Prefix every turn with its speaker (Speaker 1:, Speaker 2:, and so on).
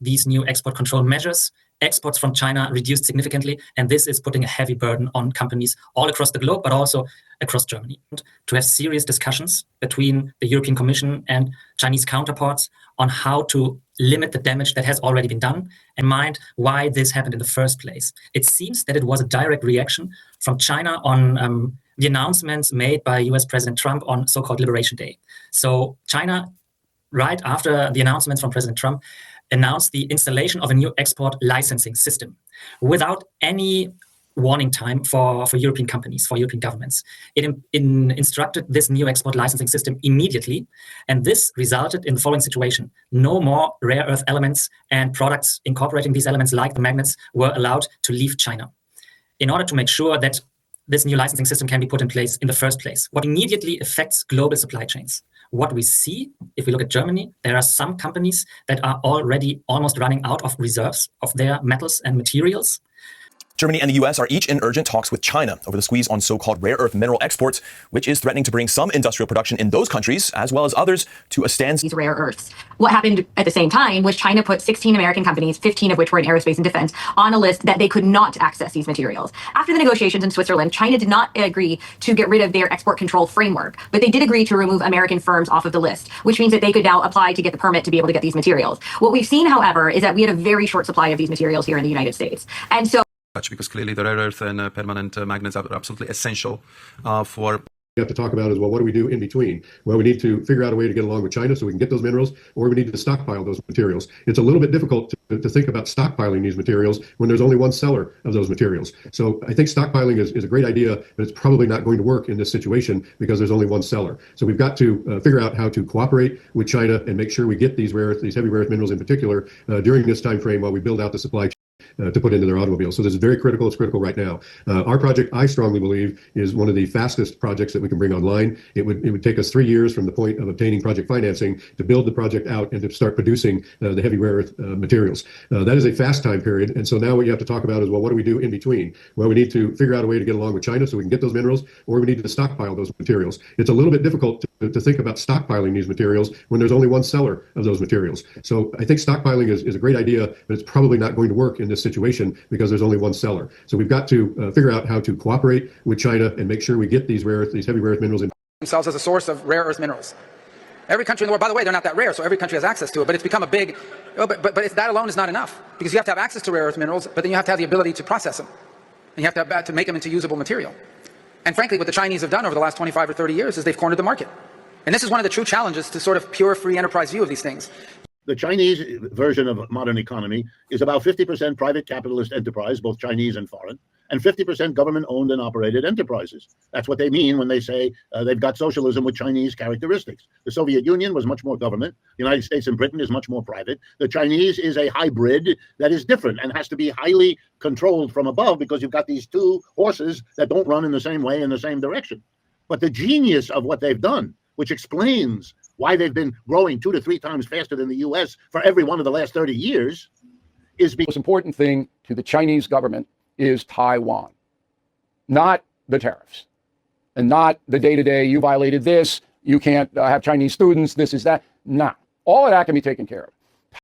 Speaker 1: these new export control measures, exports from China reduced significantly, and this is putting a heavy burden on companies all across the globe, but also across Germany. To have serious discussions between the European Commission and Chinese counterparts on how to limit the damage that has already been done and mind why this happened in the first place. It seems that it was a direct reaction from China on the announcements made by US President Trump on so-called Liberation Day. So China, right after the announcements from President Trump, announced the installation of a new export licensing system without any warning time for European companies, for European governments. It instructed this new export licensing system immediately, and this resulted in the following situation. No more rare earth elements and products incorporating these elements like the magnets were allowed to leave China. In order to make sure that this new licensing system can be put in place in the first place, what immediately affects global supply chains. What we see, if we look at Germany, there are some companies that are already almost running out of reserves of their metals and materials.
Speaker 2: Germany and the U.S. are each in urgent talks with China over the squeeze on so-called rare earth mineral exports, which is threatening to bring some industrial production in those countries, as well as others, to a standstill.
Speaker 3: These rare earths. What happened at the same time was China put 16 American companies, 15 of which were in aerospace and defense, on a list that they could not access these materials. After the negotiations in Switzerland, China did not agree to get rid of their export control framework, but they did agree to remove American firms off of the list, which means that they could now apply to get the permit to be able to get these materials. What we've seen, however, is that we had a very short supply of these materials here in the United States. And so
Speaker 4: because clearly the rare earth and permanent magnets are absolutely essential for.
Speaker 5: We have to talk about is, well, what do we do in between? Well, we need to figure out a way to get along with China so we can get those minerals, or we need to stockpile those materials. It's a little bit difficult to think about stockpiling these materials when there's only one seller of those materials. So I think stockpiling is a great idea, but it's probably not going to work in this situation because there's only one seller. So we've got to figure out how to cooperate with China and make sure we get these heavy rare earth minerals in particular during this time frame while we build out the supply chain to put into their automobiles. So this is very critical. It's critical right now. Our project, I strongly believe, is one of the fastest projects that we can bring online. It would take us 3 years from the point of obtaining project financing to build the project out and to start producing the heavy rare earth materials. That is a fast time period. And so now what you have to talk about is, well, what do we do in between? Well, we need to figure out a way to get along with China so we can get those minerals, or we need to stockpile those materials. It's a little bit difficult to think about stockpiling these materials when there's only one seller of those materials. So I think stockpiling is a great idea, but it's probably not going to work in this situation because there's only one seller. So we've got to figure out how to cooperate with China and make sure we get these heavy rare earth minerals in
Speaker 6: themselves as a source of rare earth minerals. Every country in the world, by the way, they're not that rare, so every country has access to it, but it's become a big, but that alone is not enough, because you have to have access to rare earth minerals, but then you have to have the ability to process them, and you have to make them into usable material. And frankly, what the Chinese have done over the last 25 or 30 years is they've cornered the market. And this is one of the true challenges to sort of pure free enterprise view of these things.
Speaker 7: The Chinese version of modern economy is about 50% private capitalist enterprise, both Chinese and foreign, and 50% government-owned and operated enterprises. That's what they mean when they say they've got socialism with Chinese characteristics. The Soviet Union was much more government. The United States and Britain is much more private. The Chinese is a hybrid that is different and has to be highly controlled from above because you've got these two horses that don't run in the same way in the same direction. But the genius of what they've done, which explains why they've been growing 2 to 3 times faster than the U.S. for every one of the last 30 years, is
Speaker 8: the most important thing to the Chinese government is Taiwan, not the tariffs, and not the day-to-day, you violated this, you can't have Chinese students, this is that. No, all of that can be taken care of.